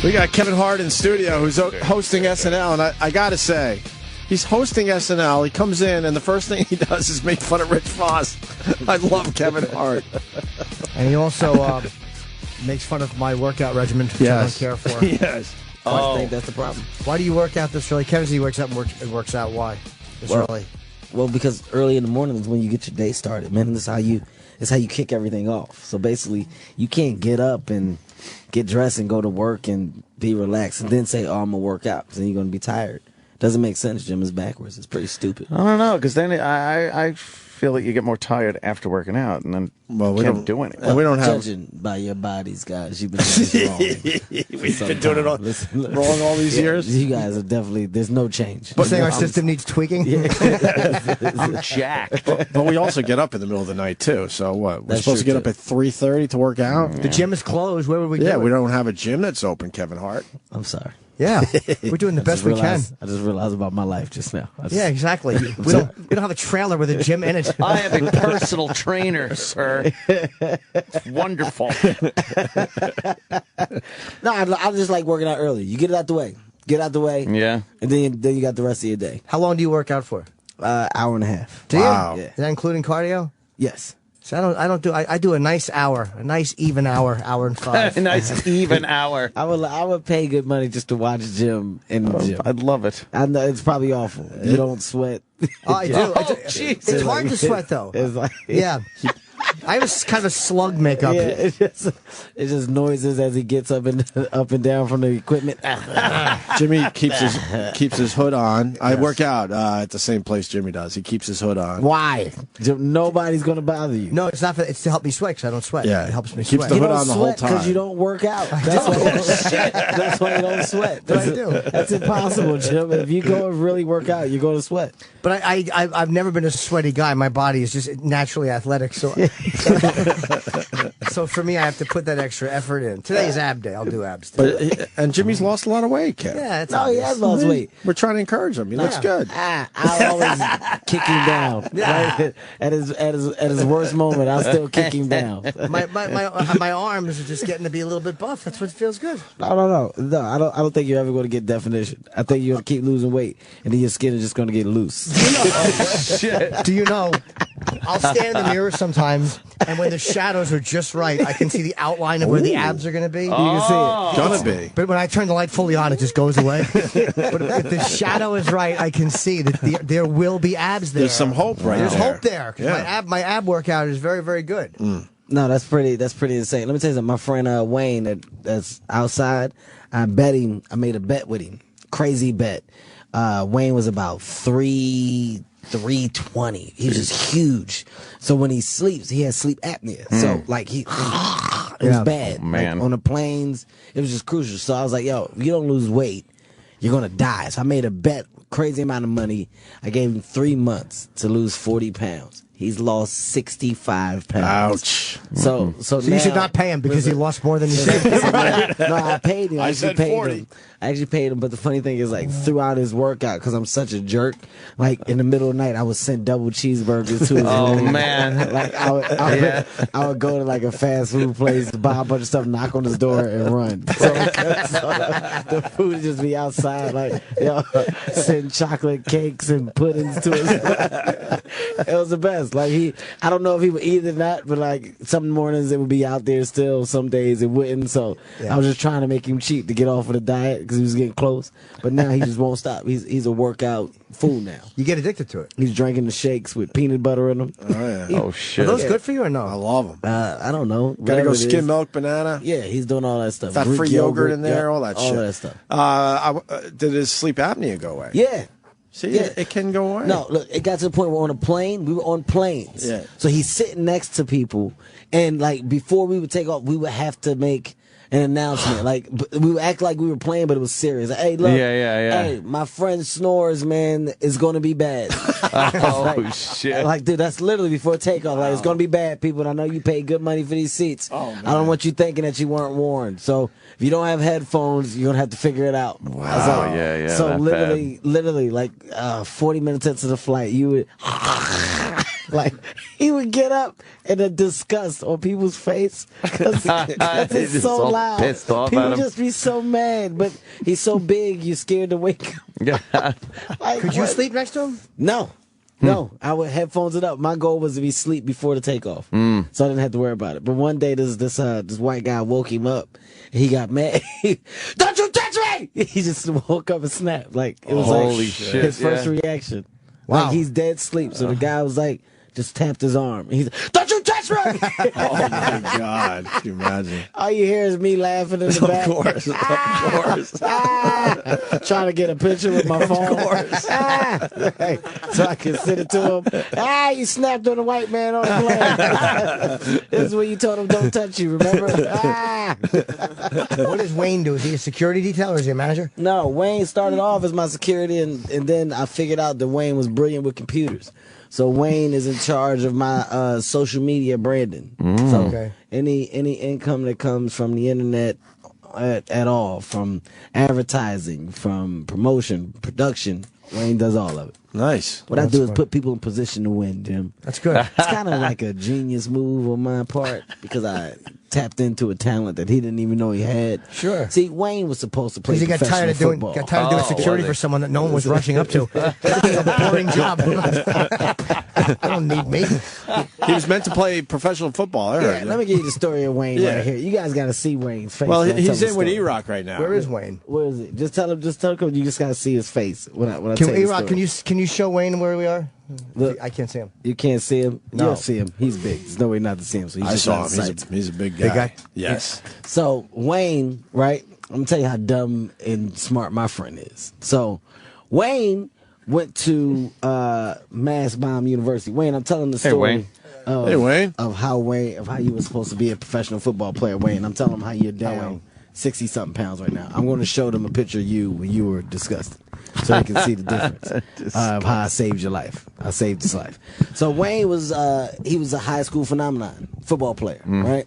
We got Kevin Hart in studio, who's hosting SNL, and I got to say, he's hosting SNL. He comes in, and the first thing he does is make fun of Rich Voss. I love Kevin Hart. And he also makes fun of my workout regimen, which I don't care for. Yes. I think that's the problem. Why do you work out this early? Kevin says he works out and works out. Why? This early? Well, because early in the morning is when you get your day started, man. That's how you kick everything off. So basically, you can't get up and get dressed and go to work and be relaxed and then say, "Oh, I'm gonna work out," because then you're gonna be tired. Doesn't make sense. Gym is backwards. It's pretty stupid. I don't know, because then I feel that you get more tired after working out, and then we can't do anything. Well, we don't have. Judging by your bodies, guys, you've been doing this wrong. We've been doing it all wrong all these years. You guys are definitely. There's no change. But saying our system needs tweaking. I'm jacked. But we also get up in the middle of the night too. So what? We're That's supposed to true, get up at 3:30 to work out. The gym is closed. Where would we do it? We don't have a gym that's open. Kevin Hart. I'm sorry. Yeah, we're doing the best we can. I just realized about my life just now. Yeah, exactly. We don't have a trailer with a gym in it. I am a personal trainer, sir. It's wonderful. No, I just like working out early. You get it out the way. Yeah. And then you got the rest of your day. How long do you work out for? Hour and a half. Do you? Wow. Yeah. Is that including cardio? Yes. So I do a nice hour, a nice even hour and 5. A nice even hour. I would pay good money just to watch gym in the gym. I'd love it. I know it's probprobly awful. You don't sweat. Oh, I do. jeez. It's hard to sweat though. It's like Yeah. I have a kind of slug makeup. yeah, it's just noises as he gets up and down from the equipment. Jimmy keeps his hood on. I work out at the same place Jimmy does. He keeps his hood on. Why? Nobody's gonna bother you. No, it's not. It's to help me sweat because I don't sweat. Yeah. It helps me He keeps sweat. the You hood don't on the whole sweat time. because you don't work out. That's why you don't sweat. But I do. That's impossible, Jim. If you go and really work out, you're going to sweat. But I've never been a sweaty guy. My body is just naturally athletic. So so for me, I have to put that extra effort in. Today's ab day. I'll do abs today. And Jimmy's lost a lot of weight, Kev. Yeah, it's No, he has lost weight. We're trying to encourage him. He looks good. I always kick him down. Right? At his worst moment, I'll still kick him down. My arms are just getting to be a little bit buff. That's what feels good. No. I don't think you're ever going to get definition. I think you're going to keep losing weight, and then your skin is just going to get loose. Do you know? I'll stand in the mirror sometimes, and when the shadows are just right, I can see the outline of where the abs are going to be. You can see it. Gonna be. But when I turn the light fully on, it just goes away. But if the shadow is right, I can see that there will be abs there. There's some hope right There's there. hope there. 'Cause Yeah. my ab workout is very, very good. No, that's pretty insane. Let me tell you something. My friend Wayne that's outside, I made a bet with him. Crazy bet. Wayne was about 320. He was just huge. So when he sleeps, he has sleep apnea. So like it was bad. man. Like, on the planes, it was just crucial. So I was like, yo, if you don't lose weight, you're gonna die. So I made a bet, crazy amount of money. I gave him 3 months to lose 40 pounds. He's lost 65 pounds. Ouch. So So you should not pay him because he lost more than you said. No, I paid him. I actually said paid 40. him. I actually paid him, but the funny thing is, like, throughout his workout, because I'm such a jerk, like, in the middle of the night, I would send double cheeburgers to his room. man. Like, I would go to, like, a fast food place, buy a bunch of stuff, knock on his door, and run. So the food would just be outside, like, send chocolate cakes and puddings to his It was the best. Like, I don't know if he would eat it or not, but, like, some mornings it would be out there still, some days it wouldn't, so I was just trying to make him cheat to get off of the diet, because he was getting close. But now he just won't stop. He's a workout fool now. You get addicted to it. He's drinking the shakes with peanut butter in them. Oh, yeah. Oh, shit. Are those good for you or no? I love them. I don't know. Gotta Whatever go it skim is. milk, banana. Yeah, he's doing all that stuff. Fat-free Greek yogurt in there, yeah, all that shit. All that stuff. Did his sleep apnea go away? Yeah. See, Yeah. it can go away. No, look, it got to the point where on a plane, we were on planes. Yeah. So he's sitting next to people, and like before we would take off, we would have to make an announcement. Like we would act like we were playing, but it was serious. Like, hey, look, Yeah. hey, my friend snores, man, is gonna be bad. Oh, shit. Like, dude, that's literally before takeoff. Like, it's gonna be bad, people. And I know you paid good money for these seats. Oh, man. I don't want you thinking that you weren't warned. So if you don't have headphones, you're gonna have to figure it out. Wow, Like, yeah, So that's literally, like 40 minutes into the flight, you would. Like, he would get up and the disgust on people's face because it's so loud. Pissed off People at him. just be so mad, but he's so big, you're scared to wake him. Like, Could you what? sleep next to him? No. No, I would headphones it up. My goal was to be asleep before the takeoff, so I didn't have to worry about it. But one day, this white guy woke him up. He got mad. Don't you touch me! He just woke up and snapped. Like it was Holy like shit, his first yeah. reaction. Wow. Like he's dead asleep. So the guy was like, just tapped his arm. He's like, don't you touch me! Oh my God! Can you imagine? All you hear is me laughing in the back. Of course. Trying to get a picture with my phone. Right. So I can send it to him. You snapped on the white man on the plane. This is when you told him don't touch you, remember? What does Wayne do? Is he a security detail or is he a manager? No, Wayne started off as my security, and then I figured out that Wayne was brilliant with computers. So Wayne is in charge of my social media branding. So Okay. any income that comes from the internet at all, from advertising, from promotion, production, Wayne does all of it. Nice. What I do is fun. put people in position to win, Jim. That's good. It's kind of like a genius move on my part because I tapped into a talent that he didn't even know he had. Sure. See, Wayne was supposed to play Because he got professional tired of doing football. security for someone that no one was rushing up to. It's a boring job. I don't need me. He was meant to play professional football. I heard. Yeah, let me give you the story of Wayne Yeah. right here. You guys got to see Wayne's face. Well, when I tell he's the in with story. E-Rock right now. Where is Wayne? Where is it? Just tell him. You just got to see his face when I tell Can you the E-Rock, story. can you show Wayne where we are? Look. I can't see him. You can't see him. No. You'll see him. He's big. There's no way not to see him. So he's I just saw out him. of sight. He's a big guy. Big guy? Yes. So Wayne, right? I'm gonna tell you how dumb and smart my friend is. So Wayne went to Mass Bomb University. Wayne, I'm telling the story. Wayne. Hey, Wayne. Of how you were supposed to be a professional football player, Wayne. I'm telling him how you're down 60-something pounds right now. I'm going to show them a picture of you when you were disgusted, so they can see the difference of how I saved your life. I saved his life. So Wayne was he was a high school phenomenon, football player, right?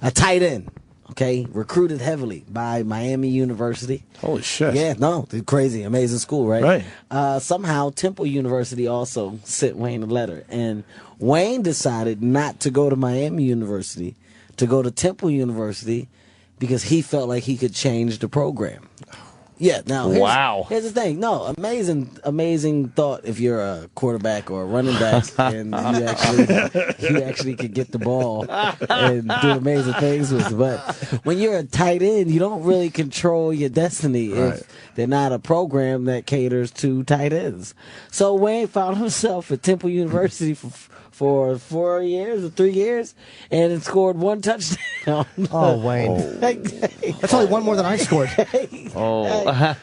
A tight end. Okay, recruited heavily by Miami University. Holy shit. Yeah, no, they're crazy, amazing school, right? Right. Somehow Temple University also sent Wayne a letter, and Wayne decided not to go to Miami University, to go to Temple University, because he felt like he could change the program. Yeah, now here's the thing. No, amazing thought if you're a quarterback or a running back and you actually could get the ball and do amazing things with it. But when you're a tight end, you don't really control your destiny if they're not a program that caters to tight ends. So Wayne found himself at Temple University for 4 years or 3 years and scored one touchdown. Oh, Wayne. That's only one more than I scored.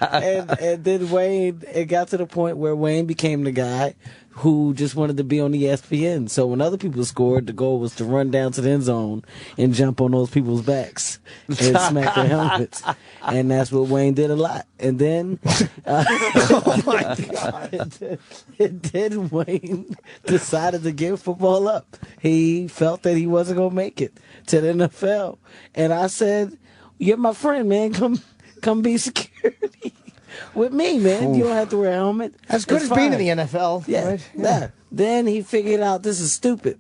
And then Wayne, it got to the point where Wayne became the guy who just wanted to be on ESPN. So when other people scored, the goal was to run down to the end zone and jump on those people's backs and smack their helmets. And that's what Wayne did a lot. And then, oh my God. And then Wayne decided to give football up. He felt that he wasn't going to make it to the NFL. And I said, you're my friend, man. Come be security with me, man. You don't have to wear a helmet. As good It's as being fine. in the NFL. Yeah, Right? yeah. Then he figured out this is stupid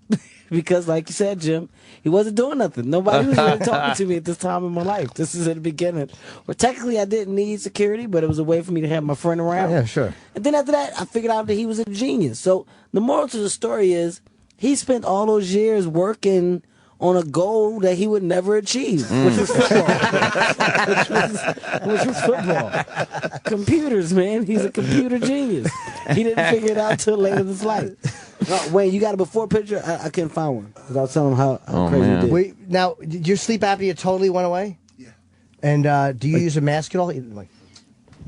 because, like you said, Jim, he wasn't doing nothing. Nobody was really talking to me at this time in my life. This is at the beginning. Well, technically, I didn't need security, but it was a way for me to have my friend around. Yeah, sure. And then after that, I figured out that he was a genius. So the moral to the story is he spent all those years working on a goal that he would never achieve, which was football. which was football. Computers, man. He's a computer genius. He didn't figure it out till later in his life. Wait, you got a before picture? I couldn't find one because I was telling him how crazy man. he did. Wait, now, did your sleep apnea totally went away? Yeah. And do you use a mask at all? Like,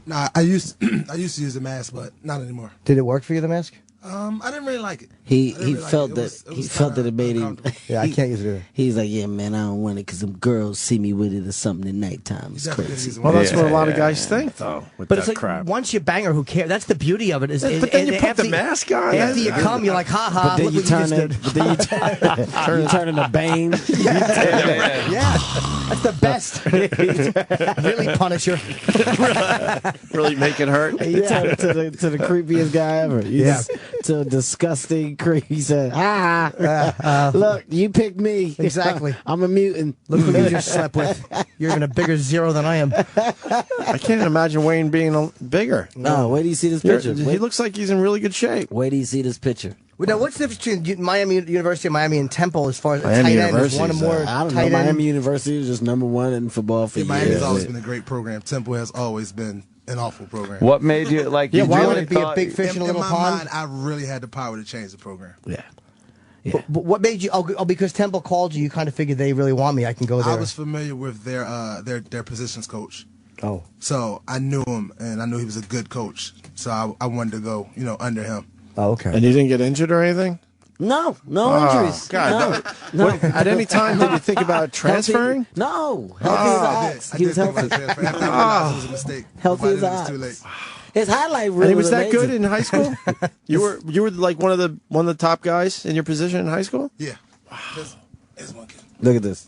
Nah, I used to use a mask, but not anymore. did it work for you, the mask? I didn't really like it. He I didn't really felt like that it. It he was felt that kinda it made him. uncomfortable. Yeah, I can't use it either. He's like, yeah, man, I don't want it because them girls see me with it or something at nighttime. It's Definitely crazy. use Well, one. that's what a lot of guys think, though, with But that it's like, crap. once you bang her, who cares? That's the beauty of it. Is, But then you put after the mask on. After you come, you're like, ha ha, But then look you what you turn just it. did. But then you turn into Bane. Yeah, that's the best. Really punish her. Really make it hurt. You turn it to the creepiest guy ever. You Yeah. just to a disgusting creep. He said, look, you picked me. Exactly. I'm a mutant. Look who you just slept with. You're even a bigger zero than I am. I can't imagine Wayne being bigger. No, wait till you see this picture. He looks like he's in really good shape. Wait till you see this picture. Now, what's the difference between University of Miami and Temple as far as Miami tight end? Is one University's, more I don't know. tight end? Miami University is just #1 in football for Yeah, years. Miami's always been a great program. Temple has always been an awful program. What made you like? Yeah, you why really would it be a thought- big fish in a In little my pond? mind, I really had the power to change the program. Yeah. But what made you? Oh, because Temple called you. You kind of figured they really want me. I can go there. I was familiar with their positions coach. Oh, So I knew him, and I knew he was a good coach. So I wanted to go, under him. okay. And you didn't get injured or anything? No injuries. God, no. What, at any time did you think about transferring? No. Healthy as I ox. did He was think about healthy. transfer. After I realized it was a mistake. Healthy By as then it was ox. too late. His highlight reel And he was that amazing. good in high school? You were like one of the top guys in your position in high school? Yeah. There's one kid. Look at this.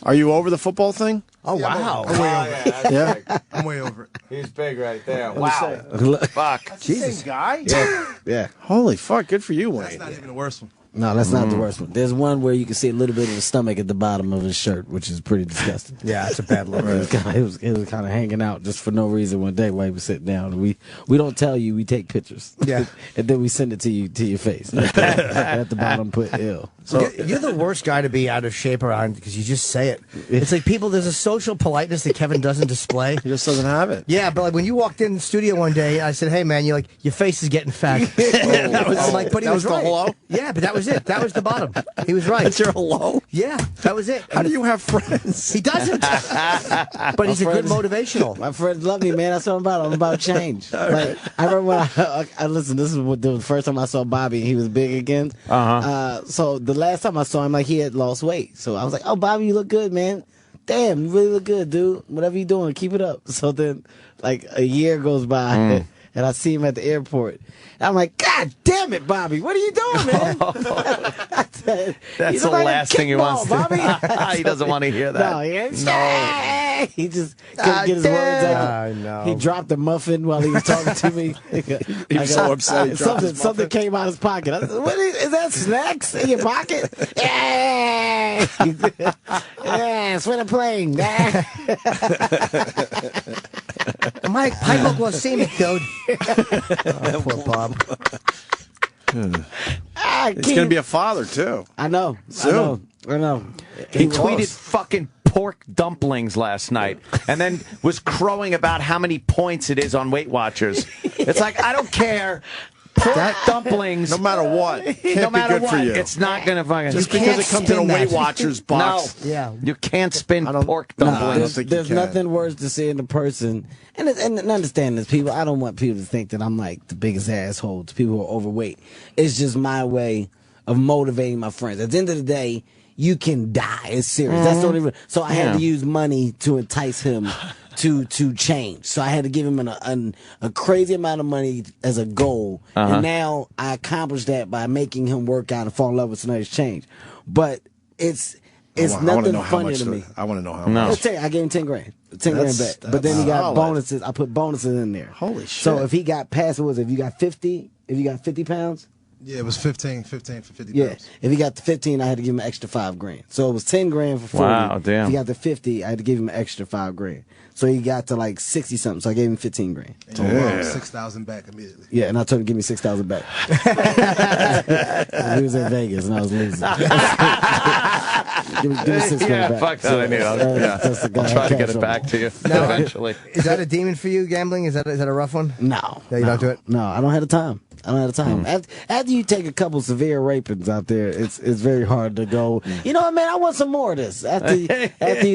Are you over the football thing? Oh, wow. I'm way over it. Yeah. I'm way over it. He's big right there. Wow. Look. Fuck. Jesus, guy. Yeah. Holy fuck! Good for you, That's Wayne. not even the worst one. No, that's not the worst one. There's one where you can see a little bit of the stomach at the bottom of his shirt, which is pretty disgusting. Yeah, it's a bad look. It was kind of hanging out just for no reason one day while he was sitting down. And we don't tell you, we take pictures. Yeah. And then we send it to your face. At the bottom, put ill. So you're the worst guy to be out of shape around because you just say it. It's like there's a social politeness that Kevin doesn't display. He just doesn't have it. Yeah, but like when you walked in the studio one day, I said, "Hey man, your face is getting fat." I'm like, but he that was was the right. hello? Yeah, but that was it. That was the bottom. He was right. That's your hello? Yeah, that was it. How do you have friends? He doesn't. But he's a good friends- motivational. My friends love me, man. That's what I'm about. I'm about change. Like, I remember when I listen. This is the first time I saw Bobby, and he was big again. So the last time I saw him, like he had lost weight. So I was like, "Oh, Bobby, you look good, man. Damn, you really look good, dude. Whatever you doing, keep it up." So then, like a year goes by, and I see him at the airport. And I'm like, "God damn it, Bobby, what are you doing, man?" I said, That's "You the look like a last thing he wants to. Bobby." He doesn't want to hear that. No, he ain't. He just couldn't get his words out. I know. He dropped a muffin while he was talking to me. He was so upset he dropped his Something muffin. came out of his pocket. I said, is that snacks in your pocket? Yeah. Yeah, swing a plane. Mike, Pipe will see me, dude. Oh, poor Bob. He's going to be a father, too. I know. Soon. I know. He Close. tweeted fucking pork dumplings last night and then was crowing about how many points it is on Weight Watchers. It's like, I don't care. Pork dumplings. No matter what. Can't no matter be good what, for you. it's not going to fucking... Just You because can't it comes in a spin Weight that. Watchers box. No. Yeah. You can't spin I don't- pork No, dumplings. I don't think you There's can. nothing worse to seeing a person, and understand this, people. I don't want people to think that I'm like the biggest asshole to people who are overweight. It's just my way of motivating my friends. At the end of the day, you can die. It's serious. That's the only. So I had to use money to entice him to change. So I had to give him a crazy amount of money as a goal, and now I accomplished that by making him work out and fall in love with somebody's change. But it's I wanna nothing know how funnier much to me. I want to know how No. much. Let's tell you, I gave him 10 grand. 10 grand That's- back. But then he got solid. bonuses. I put bonuses in there. Holy So shit. if he got past, what was it? If you got 50 pounds, Yeah, it was 15 for 50 yeah. pounds. If he got to 15, I had to give him an extra 5 grand. So it was 10 grand for 40. Wow, damn. If he got to 50, I had to give him an extra 5 grand. So he got to like 60 something. So I gave him 15 grand. And you brought 6,000 back immediately. Yeah, and I told him to give me 6,000 back. He was in Vegas and I was losing. give me 6 grand Yeah, back. fuck that. I need that's the guy I'll try to I get cash it back on. to you eventually. Is that a demon for you, gambling? Is that a rough one? No. Yeah, you don't do it? No, I don't have the time. After you take a couple severe rapings out there, it's very hard to go, you know what, man, I want some more of this. After you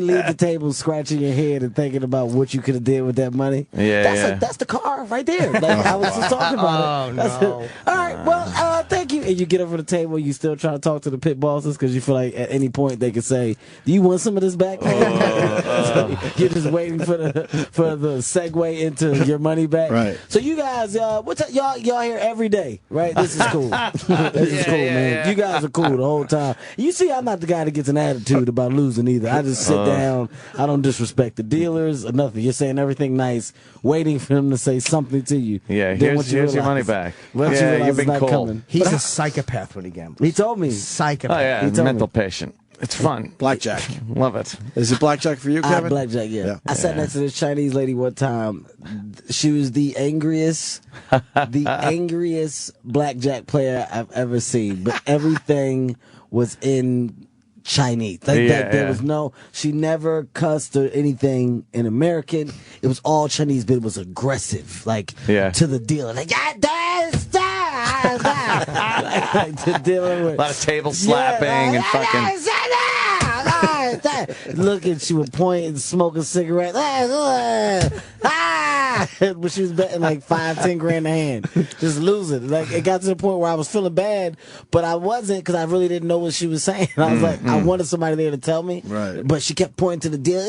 leave the table scratching your head and thinking about what you could have did with that money. Yeah, That's the car right there. Like, I was just talking about it. Oh, no. All right, well, thank you. thank you. And you get over the table, you still try to talk to the pit bosses because you feel like at any point they could say, "Do you want some of this back?" So you're just waiting for the segue into your money back. Right. So you guys, y'all here every day, right? This is cool. This is cool, man. Yeah. You guys are cool the whole time. You see, I'm not the guy that gets an attitude about losing either. I just sit down. I don't disrespect the dealers or nothing. You're saying everything nice, waiting for them to say something to you. Yeah, here's your money back. You've been cool. Coming. He's a psychopath when he gambles. He told me. Psychopath. Oh, yeah, he told mental me. patient. It's fun. Blackjack. Love it. Is it blackjack for you, Kevin? Blackjack, yeah. I sat next to this Chinese lady one time. She was the angriest blackjack player I've ever seen. But everything was in Chinese. There was she never cussed or anything in American. It was all Chinese, but it was aggressive, to the dealer. Like, a lot of table slapping and fucking. Look at she would point and smoke a cigarette. But she was betting like $5-10 grand a hand, just losing. Like it got to the point where I was feeling bad, but I wasn't because I really didn't know what she was saying. I was like, I wanted somebody there to tell me, right? But she kept pointing to the dealer.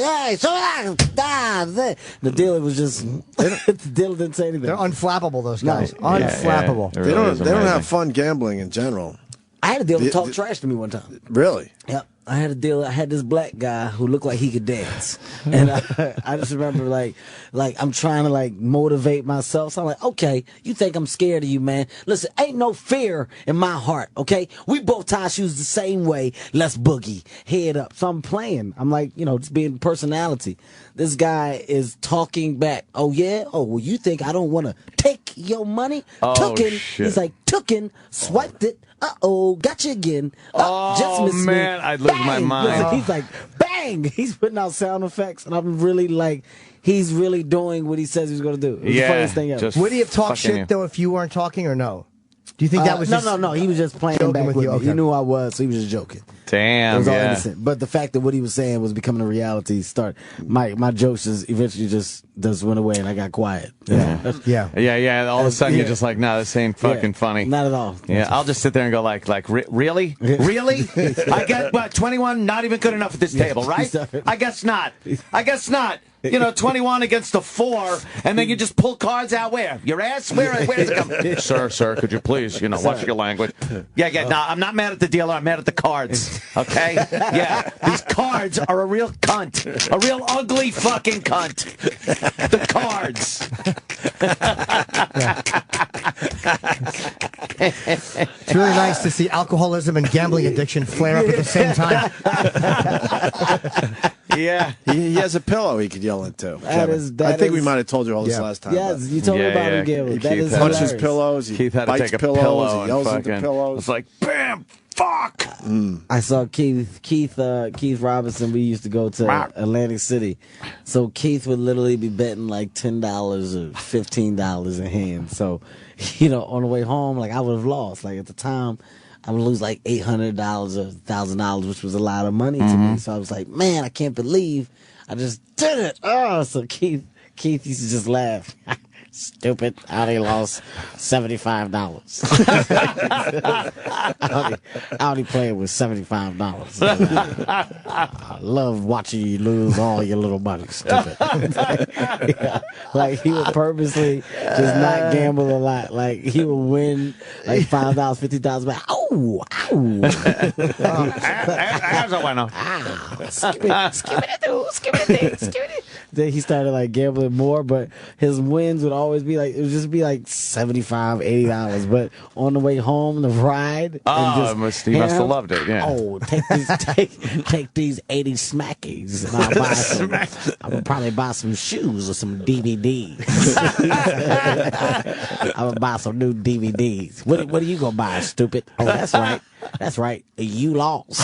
The dealer was just the dealer didn't say anything. They're unflappable. Those guys, no. unflappable. They don't have fun gambling in general. I had a dealer talk trash to me one time. Really? Yep. I had a deal. I had this black guy who looked like he could dance, and I just remember like I'm trying to motivate myself. So I'm like, okay, you think I'm scared of you, man? Listen, ain't no fear in my heart. Okay, we both tie shoes the same way. Let's boogie, head up. So I'm playing. I'm like, just being personality. This guy is talking back. Oh yeah. Oh well, you think I don't want to take your money? Tooken. Shit. He's like tooken. Swiped it. Got you again. Just missed man, me. I'd lose my mind. Listen, he's like, bang! He's putting out sound effects, and I'm really he's really doing what he says he's going to do. It's the funniest thing ever. Would he have talked shit, though, if you weren't talking, or no? Do you think that was No. He was just playing back with me. Okay. He knew I was, so he was just joking. Damn, it was all innocent. But the fact that what he was saying was becoming a reality my jokes just eventually just went away, and I got quiet. Yeah. All of a sudden, you're just like, nah, this ain't fucking funny. Not at all. Yeah, I'll just sit there and go really? Really? I got 21, not even good enough at this table, right? I guess not. 21 against a 4, and then you just pull cards out where? Your ass? Where's it coming? Sir, could you please, watch your language? Yeah, no, I'm not mad at the dealer, I'm mad at the cards, okay? Yeah, these cards are a real cunt. A real ugly fucking cunt. The cards. It's really nice to see alcoholism and gambling addiction flare up at the same time. Yeah, he has a pillow he could yell into. I think we might have told you all this last time. Yes, you told me about him gambling. That is punches hilarious. pillows. He Keith had to bites take a pillows. pillow He yells and into pillows. It's like, bam, fuck. I saw Keith Robinson. We used to go to Atlantic City, so Keith would literally be betting like $10 or $15 a hand. So, on the way home, I would have lost. At the time, I would lose like $800 or $1,000, which was a lot of money to me. So I was like, man, I can't believe I just did it. Oh, so Keith used to just laugh. Stupid. I only lost $75. I only played with $75. I love watching you lose all your little money. Stupid. He would purposely just not gamble a lot. He would win $5, $50 back. Ow! How's it bueno? Skibbity. Then he started gambling more, but his wins would always be it would just be $75, $80. But on the way home, the ride, he must have loved it. Yeah. Oh, take these 80 smackies, and I'll probably buy some shoes or some DVDs. I'm gonna buy some new DVDs. What are you gonna buy, stupid? Oh, that's right. You lost.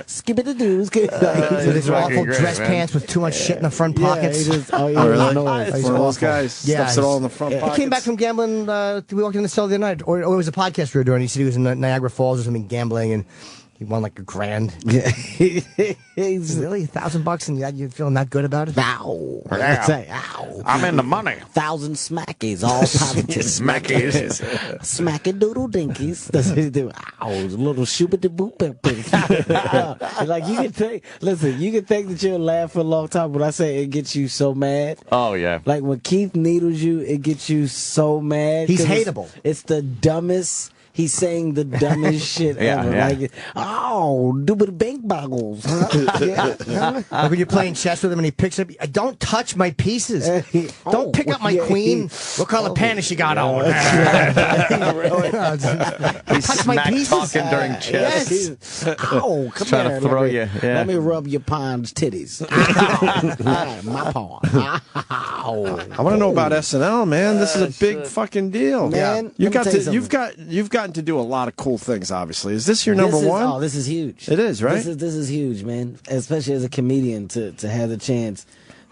Skip-it-a-doos. These are awful dress pants with too much shit in the front pockets. Really? One of those guys stuffs it all in the front pockets. He came back from gambling. We walked in the cell the other night, or it was a podcast we were doing. He said he was in Niagara Falls or something gambling, and He won like $1,000. Yeah. He's Really, $1,000, and you're feeling that good about it? ow. Yeah. Say, ow. I'm in the money. 1,000 smackies, all positive. Smackies. Smacky doodle dinkies. That's what he do. Ow, little shoopity boop. Like you can think. Listen, you can think that you'll laugh for a long time, but I say it gets you so mad. Oh, yeah. Like when Keith needles you, it gets you so mad. He's 'cause hateable. It's the dumbest. He's saying the dumbest shit Yeah, ever. yeah. Like, oh, doobity bank boggles. Huh? Yeah. Like when you're playing chess with him and he picks up, don't touch my pieces. Don't pick up my queen. What color panish you got on? He's touch my smack pieces. talking during chess. Yes. Ow, come Trying here. to throw let me, you, yeah. Let me rub your pond's titties. Ow. My paw. Ow. I want to know about SNL, man. This is a big fucking deal. Man, you let me got tell to, you something. you've gotten to do a lot of cool things. Obviously, is this your number one? Oh, this is huge. It is, right? This is huge, man. Especially as a comedian to have the chance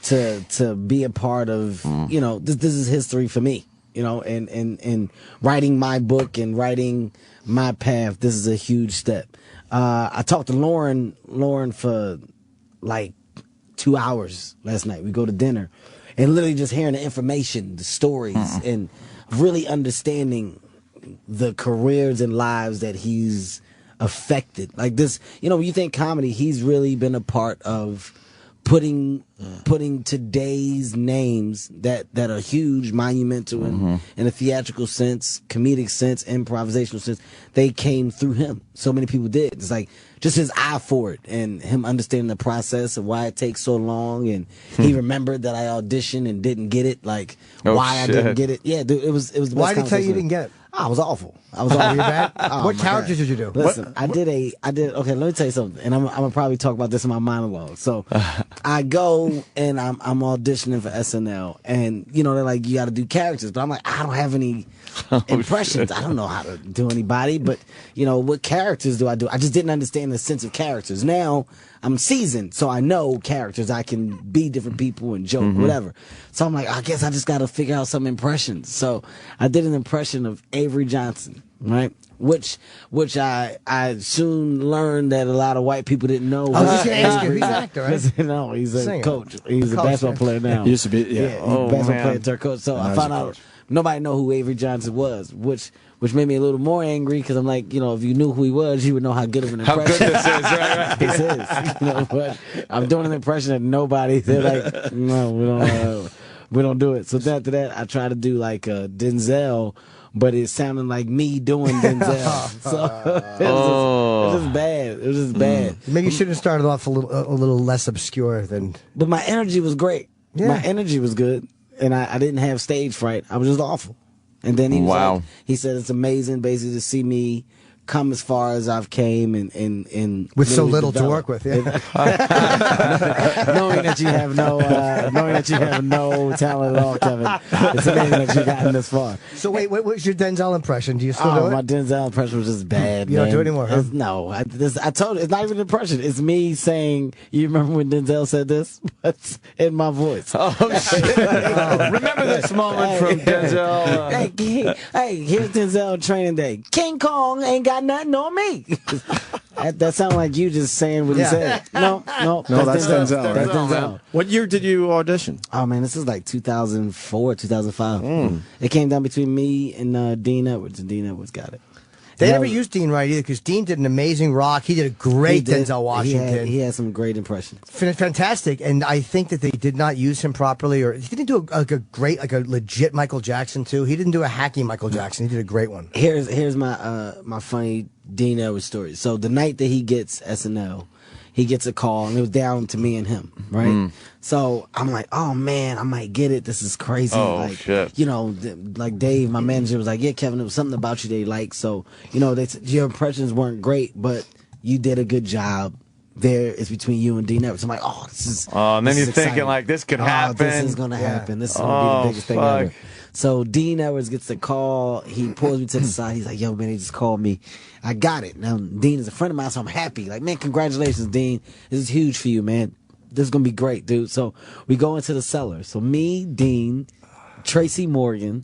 to be a part of. You know, this is history for me. You know, and writing my book and writing my path. This is a huge step. I talked to Lauren for like 2 hours last night. We go to dinner, and literally just hearing the information, the stories, and really understanding the careers and lives that he's affected. Like this, you know, when you think comedy, he's really been a part of putting today's names that are huge, monumental in a theatrical sense, comedic sense, improvisational sense. They came through him. So many people did. It's like just his eye for it and him understanding the process of why it takes so long. And he remembered that I auditioned and didn't get it. Like why I didn't get it. Yeah, dude, it was. The best Why did he tell you you conversation. didn't get it? I was awful. I was awful. Were you bad? Oh, What my characters God. did you do? Listen, I did. Okay, let me tell you something, and I'm gonna probably talk about this in my monologue. So, I go and I'm auditioning for SNL, and you know they're like, you got to do characters, but I'm like, I don't have any impressions. I don't know how to do anybody, but you know what characters do I do? I just didn't understand the sense of characters. Now I'm seasoned, so I know characters. I can be different people and joke, whatever. So I'm like, I guess I just got to figure out some impressions. So I did an impression of Avery Johnson, right? Which I soon learned that a lot of white people didn't know. I was just going to ask you, he's an actor, right? Listen, no, he's a Singer. coach. He's a Coach, basketball yeah. player now. He used to be, yeah. He's Oh, a basketball man. player turned coach. So I he's found a out coach. nobody know who Avery Johnson was, which made me a little more angry because I'm like, you know, if you knew who he was, you would know how good of an How impression good this is, right? this is. You know, but I'm doing an impression that nobody. They're like, no, we don't do it. So after that, I try to do like Denzel. But it sounded like me doing Denzel. So it was just bad. It was just bad. Maybe you should have started off a little less obscure than. But my energy was great. Yeah. My energy was good. And I didn't have stage fright. I was just awful. And then he was Wow. like, he said it's amazing basically to see me come as far as I've came and With so really little to develop. work with, yeah. knowing that you have no talent at all, Kevin. It's amazing that you've gotten this far. So wait, what was your Denzel impression? Do you still do Oh, it? my Denzel impression was just bad. You don't man. do it anymore, huh? No, I told you, it's not even an impression. It's me saying, you remember when Denzel said this? What's in my voice? Oh, shit. Remember this moment from Denzel? Hey, here's Denzel training day. King Kong ain't got nothing on me. That sounded like you just saying what he Yeah. said. No, that's Denzel, That's right? Denzel. What year did you audition? Oh man, this is like 2004, 2005. It came down between me and Dean Edwards, and Dean Edwards got it. They And never that was- used Dean right either because Dean did an amazing rock. He did a great he did. Denzel Washington. He had some great impressions. Fantastic, and I think that they did not use him properly, or he didn't do a great, like a legit Michael Jackson too. He didn't do a hacky Michael Jackson. He did a great one. Here's my my funny Dean Edwards story. So the night that he gets SNL, he gets a call, and it was down to me and him, right? So I'm like, oh man, I might get it. This is crazy. Oh, like, shit. You know, like Dave, my manager, was like, yeah, Kevin, it was something about you they liked. So, you know, your impressions weren't great, but you did a good job. There is between you and Dean Edwards. I'm like, oh, this is. Oh, and then this you're is thinking, exciting. like, this could Oh, happen. This is gonna happen. This is gonna be the biggest thing fuck. ever. So Dean Edwards gets the call. He pulls me to the side. He's like, yo, man, he just called me. I got it. Now, Dean is a friend of mine, so I'm happy. Like, man, congratulations, Dean. This is huge for you, man. This is going to be great, dude. So we go into the cellar. So me, Dean, Tracy Morgan,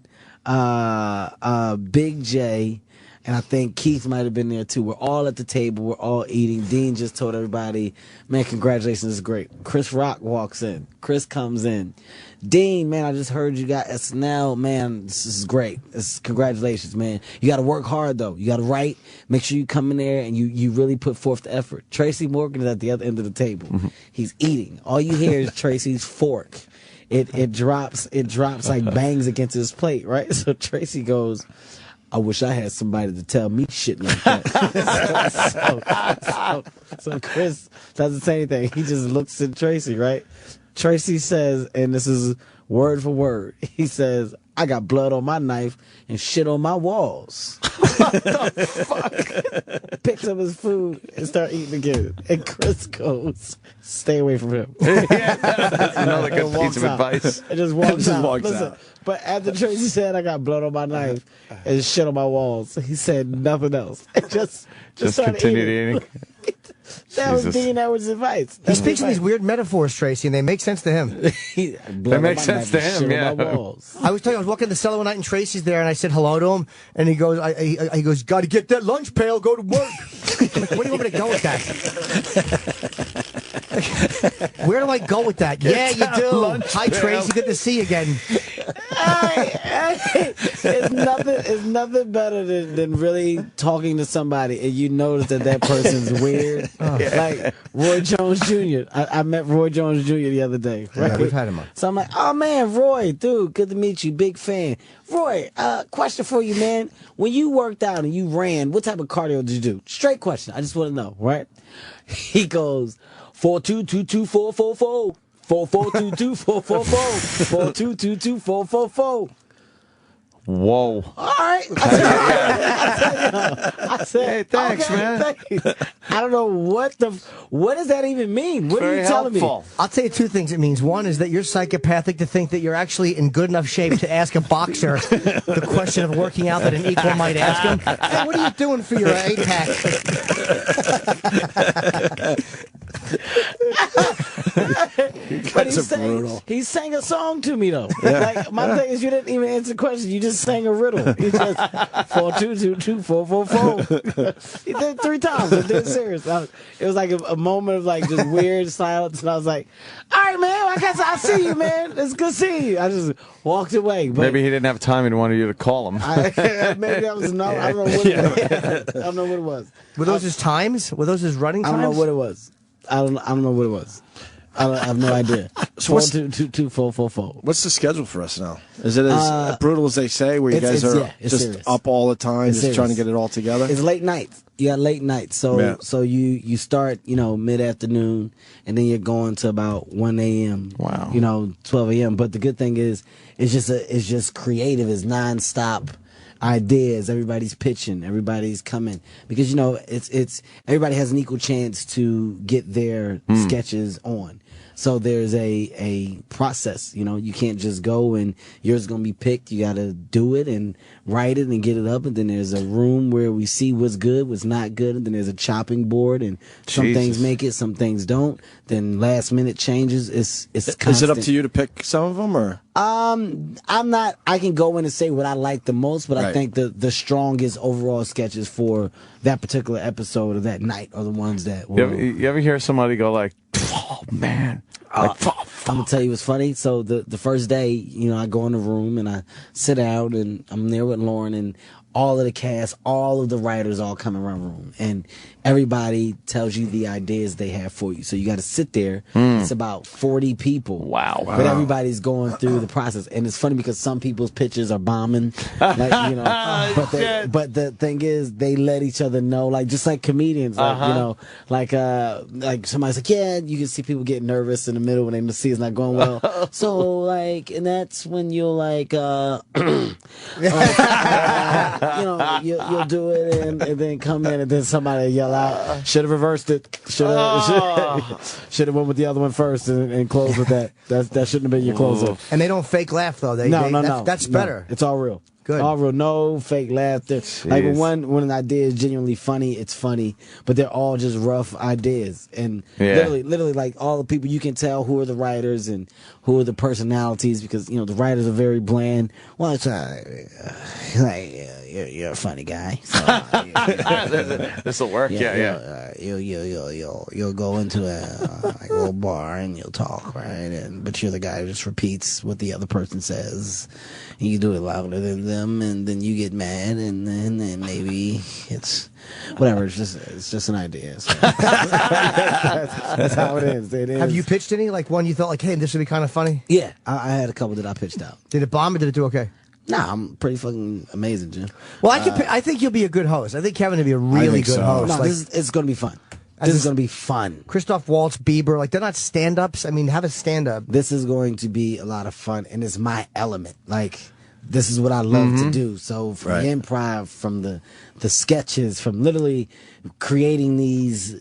Big J, And I think Keith might have been there too. We're all at the table. We're all eating. Dean just told everybody, man, congratulations, this is great. Chris Rock walks in. Chris comes in. Dean, man, I just heard you got SNL. Man, this is great. Congratulations, man. You got to work hard, though. You got to write. Make sure you come in there and you really put forth the effort. Tracy Morgan is at the other end of the table. He's eating. All you hear is Tracy's fork. It drops like bangs against his plate, right? So Tracy goes, I wish I had somebody to tell me shit like that. so Chris doesn't say anything. He just looks at Tracy, right? Tracy says, and this is word for word, he says, I got blood on my knife and shit on my walls. What the fuck? Picks up his food and start eating again. And Chris goes, stay away from him. That's another good piece of advice. It just walks out. walks Listen, out. but after Tracy said, I got blood on my knife and shit on my walls, he said nothing else. And just started continued eating. That was Dean Edwards' advice. He speaks in these weird metaphors, Tracy, and they make sense to him. That makes sense to him, yeah. I was telling you, I was walking the cellar one night, and Tracy's there, and I said hello to him, and he goes, he goes, got to get that lunch pail, go to work. I'm like, where do you want me to go with that? Where do I go with that? Yeah, you do. Hi, Tracy, good to see you again. It's nothing better than really talking to somebody and you notice that person's weird. Like Roy Jones Jr. I met Roy Jones Jr. the other day. Right? Yeah, we've had him on. So I'm like, oh man, Roy, dude, good to meet you, big fan. Roy, question for you, man. When you worked out and you ran, what type of cardio did you do? Straight question. I just want to know, right? He goes, 4-2-2-2-4-4-4. 4-4-2-2-4-4-4. 4-2-2-2-4-4-4. Whoa. All right. I said, hey, thanks, okay, man. Thanks. I don't know what does that even mean? What are you telling me? I'll tell you two things it means. One is that you're psychopathic to think that you're actually in good enough shape to ask a boxer the question of working out that an equal might ask him. Hey, what are you doing for your 8-pack? But he sang a song to me though. Like my thing is, you didn't even answer the question. You just sang a riddle. You just 4-2-2-2-4-4-4. He did it 3 times. I did serious. It was like a moment of like just weird silence, and I was like, "All right, man. I guess I'll see you, man. It's good seeing you." I just walked away. But maybe he didn't have time and wanted you to call him. Maybe that was I don't know what it was. I don't know what it was. Were those his times? Were those his running times? I don't know what it was. I don't know what it was. I have no idea. So 4-2-2-2-4-4-4. What's the schedule for us now? Is it as brutal as they say, where you guys are just serious. up all the time, It's just serious. trying to get it all together? It's late nights. You got late nights. So you start, mid-afternoon, and then you're going to about 1 a.m. Wow. 12 a.m. But the good thing is, it's just creative. It's nonstop ideas. Everybody's pitching. Everybody's coming because it's everybody has an equal chance to get their sketches on. So there's a process. You can't just go and yours is gonna be picked. You got to do it and write it and get it up. And then there's a room where we see what's good, what's not good. And then there's a chopping board, and some things make it, some things don't. Then last minute changes. It's constant. Is it up to you to pick some of them, or? I'm not. I can go in and say what I like the most, but I think the strongest overall sketches for that particular episode of that night are the ones that. You ever hear somebody go like, "Oh man"? I'm gonna tell you what's funny. So the first day, I go in the room and I sit down and I'm there with Lauren and all of the cast, all of the writers all come around the room, and everybody tells you the ideas they have for you. So you got to sit there. It's about 40 people. Wow. But everybody's going through the process, and it's funny because some people's pitches are bombing, but the thing is, they let each other know, like just like comedians, like somebody's like, yeah, you can see people get nervous in the middle when they see it's not going well. So and that's when you'll you'll do it and then come in and then somebody yell out, should have reversed it, should have went with the other one first and closed with that. That shouldn't have been your closer. And they don't fake laugh though. No. That's better. It's all real. Good. All real, no fake laughter. Like when an idea is genuinely funny, it's funny, but they're all just rough ideas. And literally, like all the people, you can tell who are the writers and who are the personalities because the writers are very bland. Well, it's you're a funny guy. So, this will work. You'll go into a little bar and you'll talk, right? But you're the guy who just repeats what the other person says. And you do it louder than them, and then you get mad, and then maybe it's whatever. It's just an idea. So. that's how it is. Have you pitched any? Like one you thought, like, hey, this would be kind of funny? Yeah, I had a couple that I pitched out. Did it bomb or did it do okay? Nah, I'm pretty fucking amazing, Jim. Well, I think you'll be a good host. I think Kevin will be a really good host. No, it's going to be fun. This is going to be fun. Christoph Waltz, Bieber, like they're not stand-ups. I mean, have a stand-up. This is going to be a lot of fun, and it's my element. Like, this is what I love to do. So from the improv, from the sketches, from literally creating these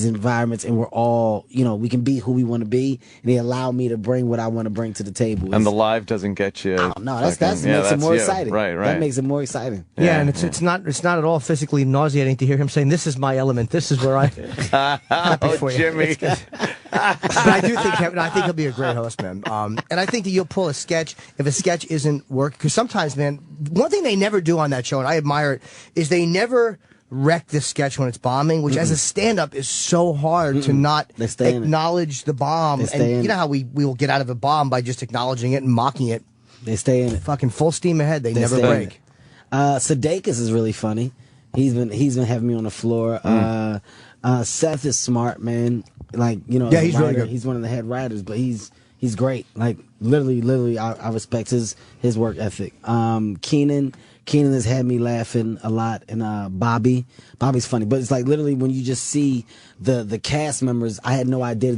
environments, and we're all, we can be who we want to be, and they allow me to bring what I want to bring to the table. And the live doesn't get you. Oh, no, that makes it more exciting. Right. That makes it more exciting. Yeah, and it's not at all physically nauseating to hear him saying, "This is my element. This is where I." Happy for you. Jimmy. But I do think Kevin. I think he'll be a great host, man. And I think that you'll pull a sketch if a sketch isn't working. Because sometimes, man, one thing they never do on that show, and I admire it, is they never wreck the sketch when it's bombing, which as a stand-up is so hard to not acknowledge the bomb. And you know how we will get out of a bomb by just acknowledging it and mocking it. They stay in it. Fucking full steam ahead. They never break. Sudeikis is really funny. He's been having me on the floor. Seth is smart, man. Like, he's really good. He's one of the head writers, but he's great. Like, literally, I respect his work ethic. Keenan has had me laughing a lot, and Bobby's funny. But it's like literally when you just see the cast members, I had no idea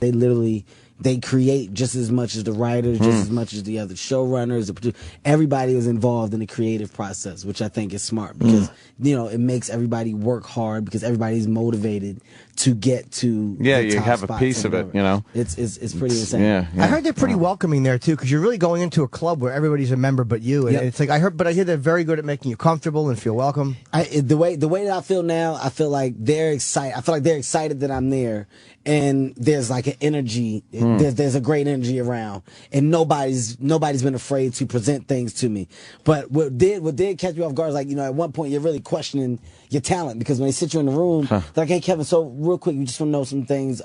they create just as much as the writers, just as much as the other showrunners, the producers. Everybody is involved in the creative process, which I think is smart because it makes everybody work hard because everybody's motivated to get to you have a piece of it. It's pretty insane. Yeah. I heard they're pretty welcoming there too, because you're really going into a club where everybody's a member but you, and it's like I hear they're very good at making you comfortable and feel welcome. The way that I feel now, I feel like they're excited. I feel like they're excited that I'm there, and there's like an energy. There's a great energy around, and nobody's been afraid to present things to me. But what did catch me off guard is like at one point you're really questioning your talent because when they sit you in the room, they're like, "Hey Kevin, so real quick, you just want to know some things.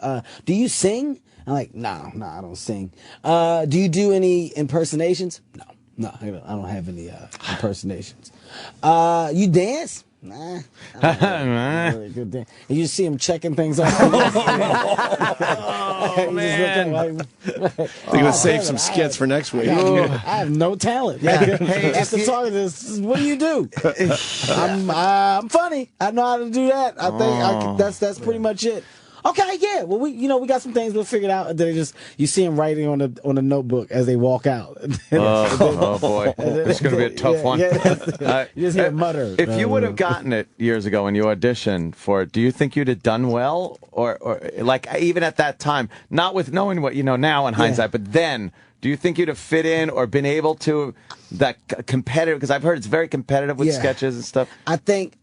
Do you sing?" I'm like, "No, I don't sing." Do you do any impersonations? No, I don't have any impersonations. You dance? Nah. Really good dance. And you see him checking things off. Oh, man. I'm going to save some skits for next week. I have no talent. After talking to this, what do you do? I'm funny. I know how to do that. I think that's pretty much it. Okay, yeah. Well, we got some things we'll figure it out. And then you see him writing on a notebook as they walk out. Oh boy, it's going to be a tough one. You just hear mutter. If you would have gotten it years ago when you auditioned for it, do you think you'd have done well, or like even at that time, not with knowing what you know now in hindsight, but then? Do you think you'd have fit in or been able to that competitive? Because I've heard it's very competitive with sketches and stuff. I think.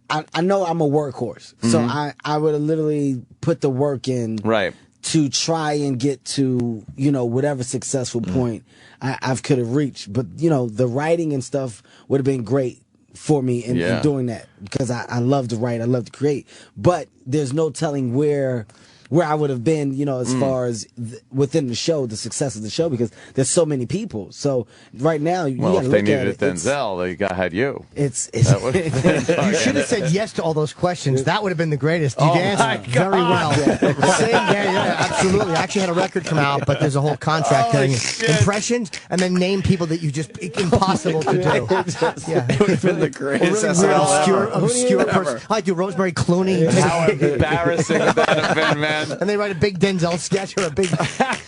I know I'm a workhorse, so I would have literally put the work in to try and get to whatever successful point I could have reached. But the writing and stuff would have been great for me in doing that because I love to write, I love to create. But there's no telling where I would have been, as far as within the show, the success of the show, because there's so many people. So right now, you gotta if they look needed at it, Denzel, they had you. You should have said yes to all those questions. That would have been the greatest. You danced very well. Sing, absolutely. I actually had a record come out, but there's a whole contract thing. Impressions, and then name people that you just impossible to do. It would have been the greatest. Really obscure person. I do Rosemary Clooney. How embarrassing would that have been, man? man. And they write a big Denzel sketch or a big.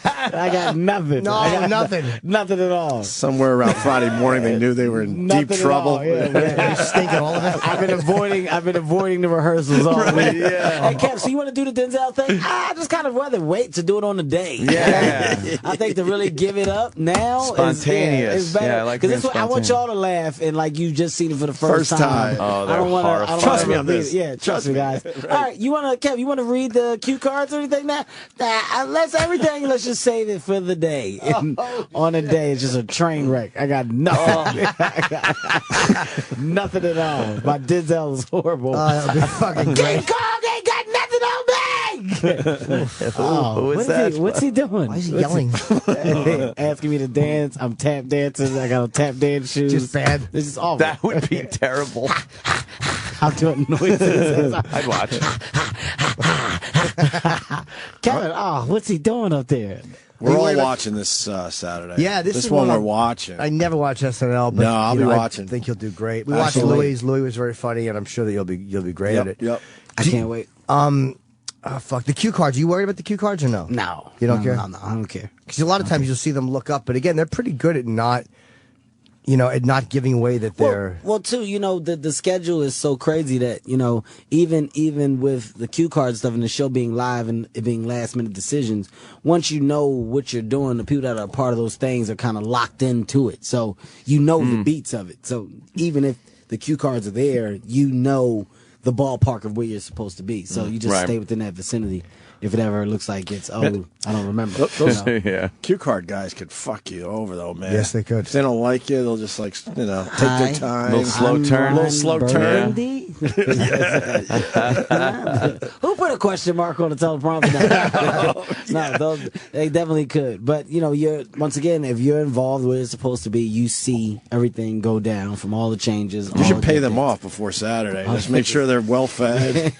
I got nothing. No, I got nothing. Nothing at all. Somewhere around Friday morning, they knew they were in deep Nothing at trouble. all. Yeah, You're stinking all of it. I've been avoiding the rehearsals all week. Yeah. Hey, Kev, so you want to do the Denzel thing? I just kind of rather wait to do it on the day. Yeah. I think to really give it up now Spontaneous. is better. Yeah, I like Because being I want spontaneous. y'all to laugh and like you just seen it for the first time. Oh, they're I don't wanna- horrifying. Trust me on read this. it. Yeah, trust me, guys. All right, Kev, you want to read the cue cards or anything now? Let's just save it for the day. And on a day, it's just a train wreck. I got nothing. Nothing at all. My Denzel is horrible. That'll be fucking great. King Kong ain't got nothing on me. Who is that? What's he doing? Why is he yelling? Asking me to dance. I'm tap dancing. I got on tap dance shoes. Just bad. This is awful. That would be terrible. I'm doing noises. I'd watch it. Kevin, what's he doing up there? We're all watching this Saturday. Yeah, this is one one we're watching. I never watch SNL, but No, I'll be watching. I think you'll do great. We watched Absolutely. Louis. Louis was very funny, and I'm sure that you'll be great at it. Yep. I can't wait. Fuck the cue cards. Are you worried about the cue cards or no? No. You don't care? No, I don't care. Because a lot of times you'll see them look up, but again, they're pretty good at not, at not giving away that they're. Well, too, the schedule is so crazy that, even with the cue card stuff and the show being live and it being last minute decisions, once you know what you're doing, the people that are a part of those things are kind of locked into it. So the beats of it. So even if the cue cards are there, the ballpark of where you're supposed to be. So you just stay within that vicinity. If it ever looks like it's, I don't remember. Yeah. Cue card guys could fuck you over, though, man. Yes, they could. If they don't like you, they'll just, take their time. Little slow turn. Little slow turn. Who put a question mark on the teleprompter? No, they definitely could. But, once again, if you're involved where it's supposed to be, you see everything go down from all the changes. You should pay them off before Saturday. Just make sure they're well fed.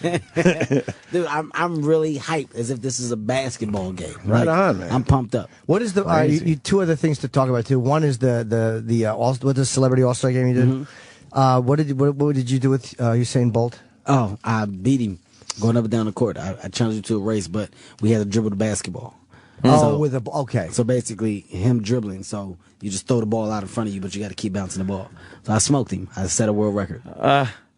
Dude, I'm really hyped as if this is a basketball game. Right on, man. I'm pumped up. What is the two other things to talk about too? One is the Celebrity All-Star game you did. Mm-hmm. What did you do with Usain Bolt? Oh, I beat him going up and down the court. I challenged him to a race, but we had to dribble the basketball. Okay. So basically, him dribbling. So you just throw the ball out in front of you, but you got to keep bouncing the ball. So I smoked him. I set a world record.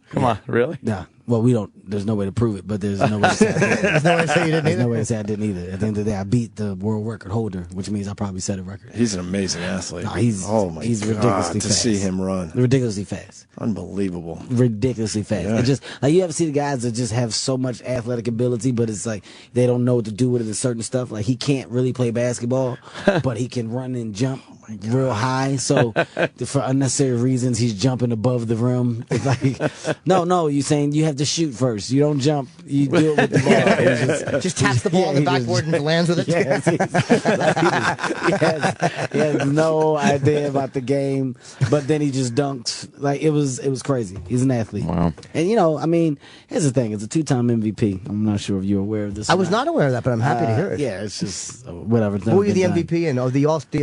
Come on, really? Yeah. Well, there's no way to prove it, but there's no way to say I didn't. There's no way to say you didn't There's either. no way to say I didn't either. At the end of the day, I beat the world record holder, which means I probably set a record. He's an amazing athlete. No, he's ridiculously to fast. see him run. Ridiculously fast. Unbelievable. Ridiculously fast. Yeah. It just you ever see the guys that just have so much athletic ability, but it's like they don't know what to do with it in certain stuff. Like he can't really play basketball, but he can run and jump real high. So for unnecessary reasons, he's jumping above the rim. It's like no, you're saying you have to shoot first. You don't jump. You do it with the ball. Just taps the ball on the backboard and lands with it. Yes, he has no idea about the game, but then he just dunked. Like it was crazy. He's an athlete. Wow. And here's the thing: it's a 2-time MVP. I'm not sure if you're aware of this. I was not aware of that, but I'm happy to hear it. Yeah, it's just whatever. Who were you the MVP in? Oh, the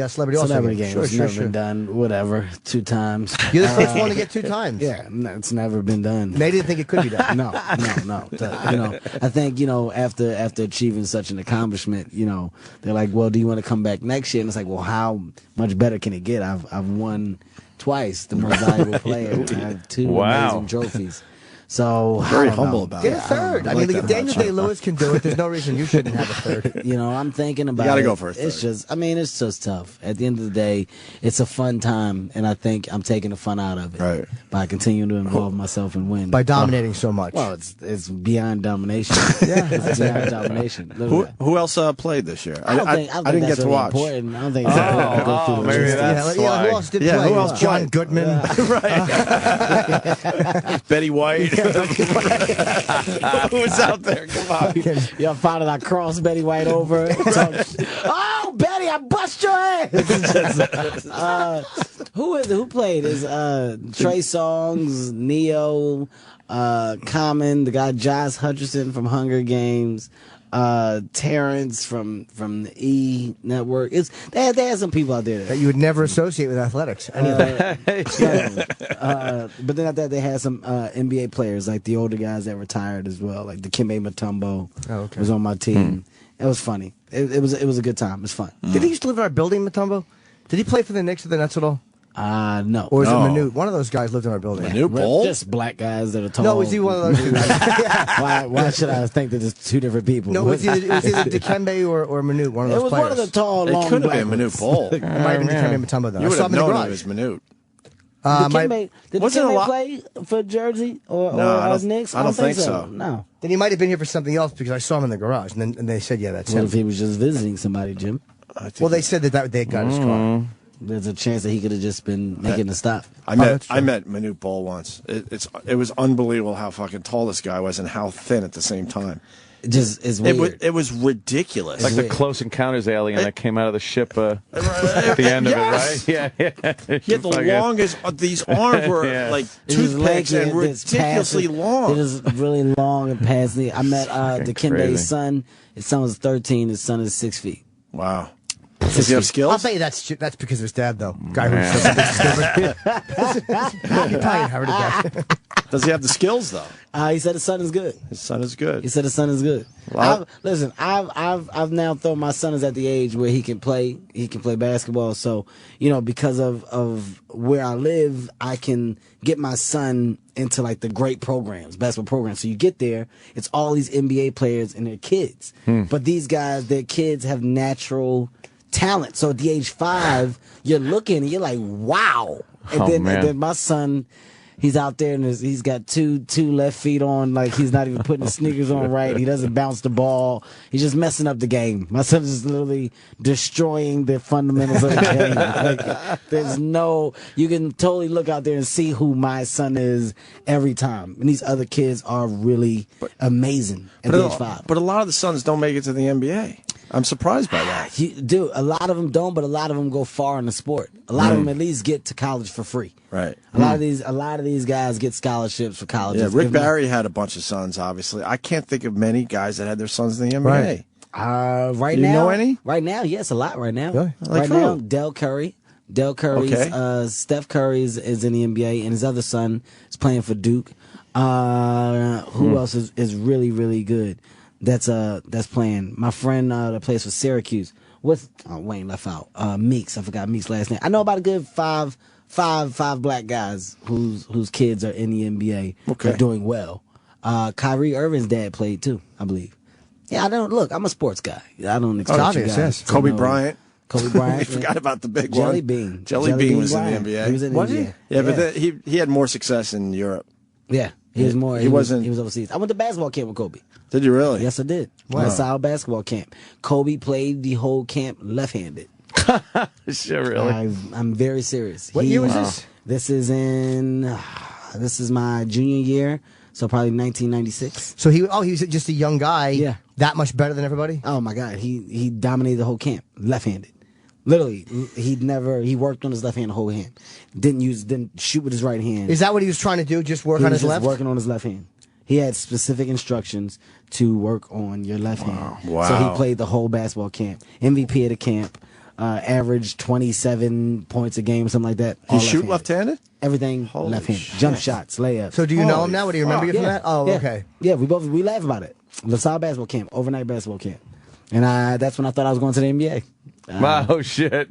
Celebrity All-Star Celebrity game. game. Sure, It's sure, never sure. been done. Whatever. 2 times. You're the first one to get 2 times. Yeah, it's never been done. They didn't think it could be done. No. I think after achieving such an accomplishment, they're like, well, do you want to come back next year? And it's like, well, how much better can it get? I've won twice the most valuable player. I have 2 amazing trophies. So Very humble about it. Get a third. I mean, like if that Daniel much. Day-Lewis can do it, there's no reason you shouldn't have a third. I'm thinking about it. You gotta go for a It's third. it's just tough. At the end of the day, it's a fun time, and I think I'm taking the fun out of it Right. by continuing to involve myself and win. By dominating so much. Well, it's beyond domination. Yeah. It's beyond domination. Who else played this year? I don't think I didn't get that's to really watch. important. I don't think it's important to go through the maybe logistics. that's yeah, why. who else did Yeah, play? who else John played? Goodman. Betty White. Who was out there? Come on. Y'all found out I crossed Betty White over. Oh, Betty, I bust your ass. Who played? Is Trey Songz, Neo, Common, the guy Josh Hutcherson from Hunger Games, Terrence from the E Network. They had some people out there. That you would never associate with athletics. Any of that. But then after that, they had some NBA players, like the older guys that retired as well, like the Dikembe Mutombo was on my team. It was funny. It was a good time. It was fun. Did he used to live in our building, Matumbo? Did he play for the Knicks or the Nets at all? No. Or is No. it Manute? One of those guys lived in our building. Manute Bol? Just black guys that are tall. No, was he one of those two guys? Why should I think that it's two different people? No, it was either Dikembe or Manute, one of It those was players. one of the tall, long It could have black been Manute ones. Bol. It might have been Dikembe Mutombo, though. You I would saw have him in the known it garage. was Manute. Did Wasn't a Dikembe lot- play for Jersey or I don't- Knicks? I don't think so. No. Then he might have been here for something else because I saw him in the garage, and they said, yeah, that's What him. if he was just visiting somebody, Jim? Well, they said that they got his car. There's a chance that he could have just been making a stop. I met Manute Bol once. It was unbelievable how fucking tall this guy was and how thin at the same time. It just is weird. It was ridiculous. Like the weird. Close Encounters alien that came out of the ship at the end Yes. of it, right? Yeah. He had the longest. These arms were Yeah. like It's just toothpicks lanky and it's ridiculously passive. long. It is really long and passing. I met crazy. Dikembe's son. His son was 13. His son is 6 feet. Wow. Does he have I'll skills? bet you that's because of his dad, though. Guy who says something stupid. He probably inherited that. Does he have the skills though? He said his son is good. His son is good. He said his son is good. Well, I've now thought my son is at the age where he can play basketball. So, because of where I live, I can get my son into like the great programs, basketball programs. So you get there, it's all these NBA players and their kids. But these guys, their kids have natural talent. So at the age 5, you're looking and you're like, wow. And then my son, he's out there and he's got two left feet on, like he's not even putting his sneakers on right. He doesn't bounce the ball. He's just messing up the game. My son is literally destroying the fundamentals of the game. Like, you can totally look out there and see who my son is every time. And these other kids are really amazing at the age 5. But a lot of the sons don't make it to the NBA. I'm surprised by that. Dude, a lot of them don't, but a lot of them go far in the sport. A lot of them at least get to college for free. Right. A lot of these guys get scholarships for college. Yeah, Rick Barry had a bunch of sons, obviously. I can't think of many guys that had their sons in the NBA. Right Do you now, know any? Right now, yes, a lot right now. Really? Like right who? now, Del Curry's, Okay. Steph Curry is in the NBA, and his other son is playing for Duke. Who else is really, really good? That's playing. My friend that plays for Syracuse. Wayne left out. Meeks. I forgot Meeks' last name. I know about a good five black guys whose kids are in the NBA. Okay. Are doing well. Kyrie Irving's dad played too, I believe. Yeah, I'm a sports guy. I don't expect you obvious, guys yes. to Kobe know- Bryant. Kobe Bryant. I forgot about the big Jelly one. Bean. Jelly Bean was Bryant. in the NBA. He was in the Was he? NBA. Yeah, but he had more success in Europe. Yeah, he was more. He wasn't- He was overseas. I went to basketball camp with Kobe. Did you really? Yes, I did. Wow. West Side basketball camp. Kobe played the whole camp left-handed. Shit, really? I'm very serious. What year was this? This is my junior year, so probably 1996. So he was just a young guy. Yeah. That much better than everybody? Oh my God, he dominated the whole camp, left-handed. Literally, he worked on his left hand the whole hand. Didn't shoot with his right hand. Is that what he was trying to do? Just work He on was his just left? working on his left hand. He had specific instructions to work on your left hand. Wow. So he played the whole basketball camp. MVP of the camp, averaged 27 points a game, something like that. He all shoot left-handed. left-handed? Everything Holy left-handed. shit. Jump shots, layups. So do you know Holy him now? What do you remember you from that? Oh, yeah. okay. Yeah, we laugh about it. LaSalle basketball camp, overnight basketball camp. And that's when I thought I was going to the NBA. Wow, shit.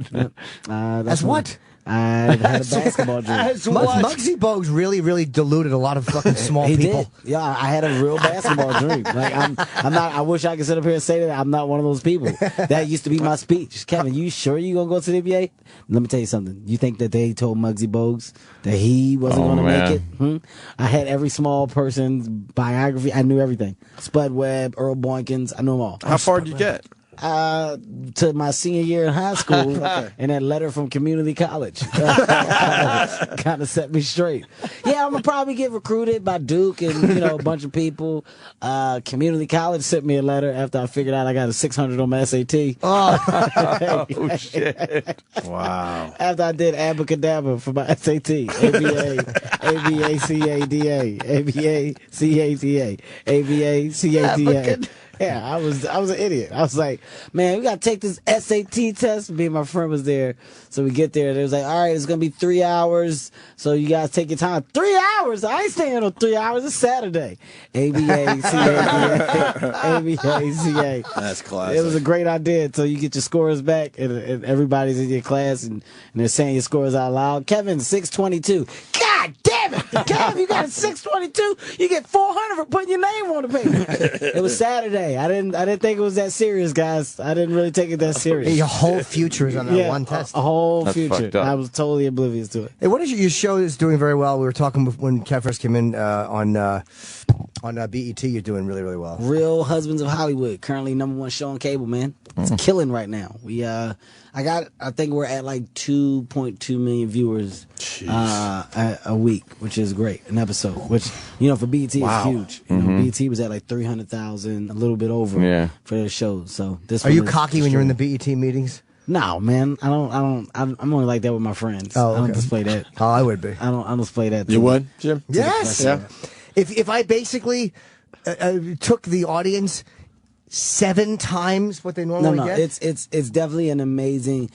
As when what? I had a basketball dream. Muggsy Bogues really, really deluded a lot of fucking small He people. did. Yeah, I had a real basketball dream. Like I'm not. I wish I could sit up here and say that I'm not one of those people. That used to be my speech. Kevin, you sure you gonna go to the NBA? Let me tell you something. You think that they told Muggsy Bogues that he wasn't gonna make it? I had every small person's biography. I knew everything. Spud Webb, Earl Boykins. I knew them all. How far did you get? To my senior year in high school, and that letter from community college kind of set me straight. Yeah, I'm gonna probably get recruited by Duke and a bunch of people. Community college sent me a letter after I figured out I got a 600 on my SAT. Oh, shit. Wow. After I did abracadabra for my SAT, ABA, ABA, CADA, ABA, CATA, ABA, CATA. Yeah, I was an idiot. I was like, man, we got to take this SAT test. Me and my friend was there. So we get there. They was like, all right, it's going to be 3 hours. So you got to take your time. 3 hours? I ain't staying on 3 hours. It's Saturday. ABA, CA, ABA, CA. That's classic. It was a great idea until you get your scores back and everybody's in your class and they're saying your scores out loud. Kevin, 622. God damn it! Kev, you got a 622. You get 400 for putting your name on the paper. It was Saturday. I didn't think it was that serious, guys. I didn't really take it that serious. Your whole future is on that one test. A whole That's future. fucked up. I was totally oblivious to it. Hey, what is your show is doing very well? We were talking when Kev first came in on BET. You're doing really, really well. Real Husbands of Hollywood, currently #1 show on cable, man. It's killing right now. I think we're at like 2.2 million viewers a week, which is great. An episode, which for BET is huge. BET was at like 300,000, a little bit over for their shows. So this. Are you cocky when you're in the BET meetings? No, man. I'm only like that with my friends. Oh, okay. I don't display that. Oh, I would be. I don't display that. You would, Jim? Yes. Yeah. If I basically took the audience 7 times what they normally get? It's definitely an amazing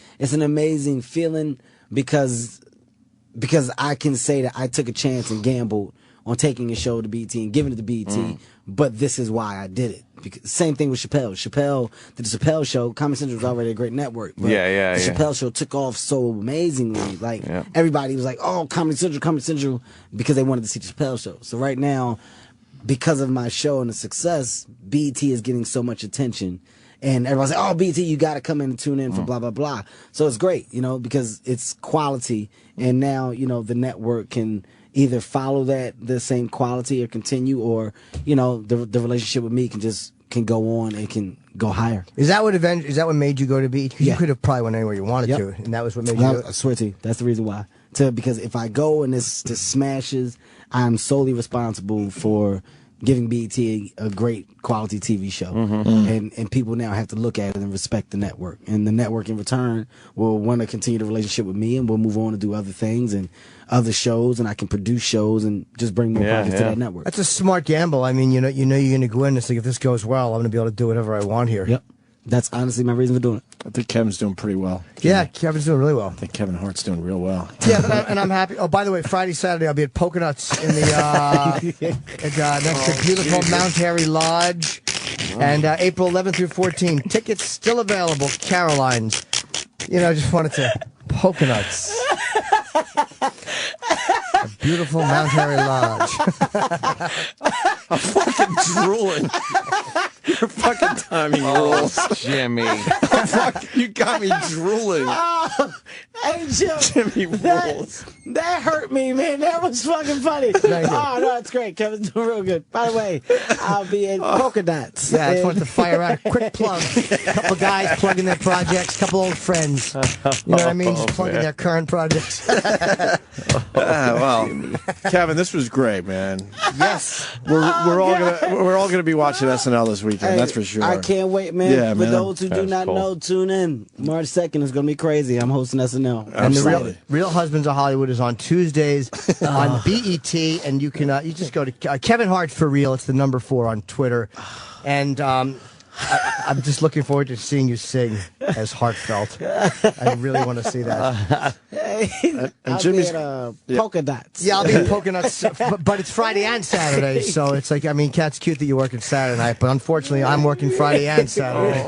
feeling because I can say that I took a chance and gambled on taking a show to BET and giving it to BET, but this is why I did it. Because, same thing with Chappelle. Chappelle did the Chappelle show. Comedy Central was already a great network. But the Chappelle show took off so amazingly. Like everybody was like, "Oh, Comedy Central," because they wanted to see the Chappelle show. So right now, because of my show and the success, BET is getting so much attention. And everybody's like, oh, BET, you got to come in and tune in for blah, blah, blah. So it's great, because it's quality. And now, the network can either follow the same quality or continue, or, the relationship with me can go on and can go higher. Is that what made you go to BET? You could have probably went anywhere you wanted to, and that was what made you do it? I swear to you, that's the reason why. Because if I go and this smashes, I'm solely responsible for giving BET a great quality TV show. And people now have to look at it and respect the network. And the network in return will want to continue the relationship with me, and we'll move on to do other things and other shows, and I can produce shows and just bring more projects to that network. That's a smart gamble. I mean, you're going to go in and say, if this goes well, I'm going to be able to do whatever I want here. Yep. That's honestly my reason for doing it. I think Kevin's doing pretty well. Yeah, Kevin's doing really well. I think Kevin Hart's doing real well. Yeah, and I'm happy. Oh, by the way, Friday, Saturday, I'll be at Polka Nuts in the next to beautiful Mount Airy Lodge. And April 11th through 14th. Tickets still available. Caroline's. I just wanted to Polka Nuts. A beautiful Mount Airy Lodge. I'm fucking drooling. Your fucking timing rules. Jimmy. You got me drooling. Oh, hey, Jimmy rules. That hurt me, man. That was fucking funny. Oh, no, it's great. Kevin's doing real good. By the way, I'll be in Polka Dots. Yeah, I just wanted to fire out a quick plug. A couple guys plugging their projects, couple old friends. You know what I mean? Just plugging their current projects. Well, Kevin, this was great, man. Yes. We're all gonna be watching SNL this weekend. That's for sure. I can't wait, man. Yeah, For man. those who do That's not cool. know, tune in. March 2nd is going to be crazy. I'm hosting SNL. And the Absolutely. Real Husbands of Hollywood is on Tuesdays on BET, and you can you just go to Kevin Hart for real. It's the #4 on Twitter, and I'm just looking forward to seeing you sing as heartfelt. I really want to see that. I'll Jimmy's- be at Polka Dots. Yeah, I'll be in Polka Nuts, but it's Friday and Saturday, so it's like, Kat's cute that you're working Saturday night, but unfortunately, I'm working Friday and Saturday.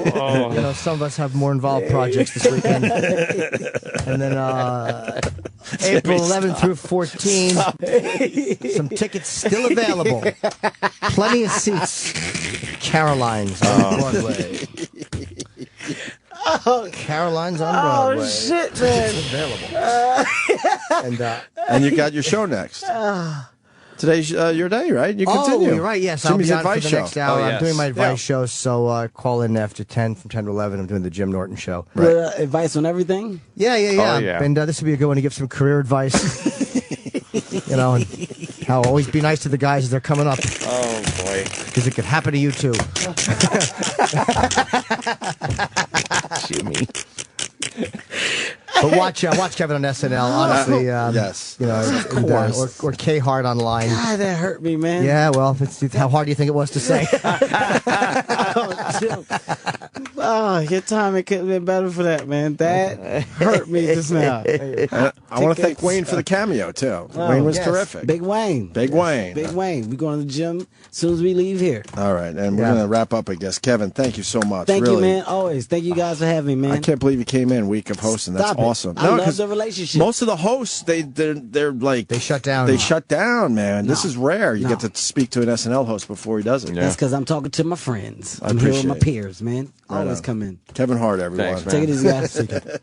Some of us have more involved projects this weekend. And then April 11th through 14th, some tickets still available. Plenty of seats. Caroline's on Broadway. Caroline's on Broadway. Oh, shit, man. Available. And you got your show next. Today's your day, right? You continue. Oh, you're right. Yes, Jimmy's I'll be on for advice the show. next hour. Oh, I'm yes. doing my advice Yeah. show, so call in after 10, from 10 to 11. I'm doing the Jim Norton show. With, advice on everything? Yeah. Oh, yeah. And this would be a good one to give some career advice. And how always be nice to the guys as they're coming up, Oh, boy. because it could happen to you too. Jimmy. But watch Kevin on SNL. Honestly, yes. You know, or K Hart online. God, that hurt me, man. Yeah, well, how hard do you think it was to say? Oh, your timing could have been better for that, man. That hurt me just now. I want to thank Wayne for the cameo, too. Wayne was terrific. Big Wayne. Big Wayne. Big Wayne. We're going to the gym as soon as we leave here. All right, and we're going to wrap up, I guess. Kevin, thank you so much. Thank really. you, man. Always. Thank you guys for having me, man. I can't believe you came in week of hosting. That's Stop it. awesome. I love the relationship. Most of the hosts, they're like... They shut down. They shut down, man. This is rare. You get to speak to an SNL host before he does it. That's because I'm talking to my friends. I I'm here with appreciate my it. peers, man. Right Always on. come in. Kevin Hart, everyone. Thanks, man. Take it easy, guys.